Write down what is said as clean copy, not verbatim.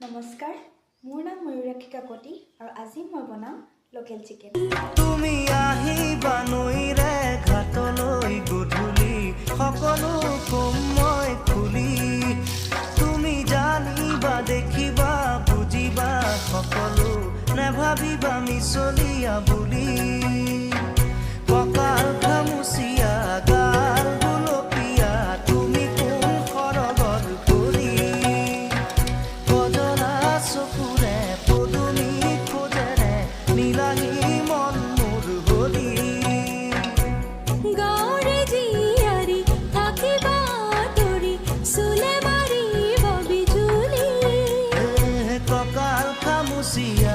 নমস্কাৰ, মোৰ নাম ময়ূৰাক্ষী কাকতি আৰু আজি মই বনাম লোকেল চিকেন। তুমি আহিবা নৈৰে ঘাটলৈ গধূলি, সকলো কম মই খুলি। তুমি জানিবা দেখিবা বুজিবা সকলো, নেভাবিবা মিছলীয়া বুলি। কঁকাল খামুচিয়া গাল গুলপীয়া, তুমি কোন সৰগৰ কৰি। কজলা চকুৰে পদুমী খোজেৰে নীলাহী মন মোৰ হৰি। গাঁৱৰে জীয়াৰী থাকিবা আঁতৰি, চুলে মাৰিব বিজুলী। কঁকাল খামুচিয়া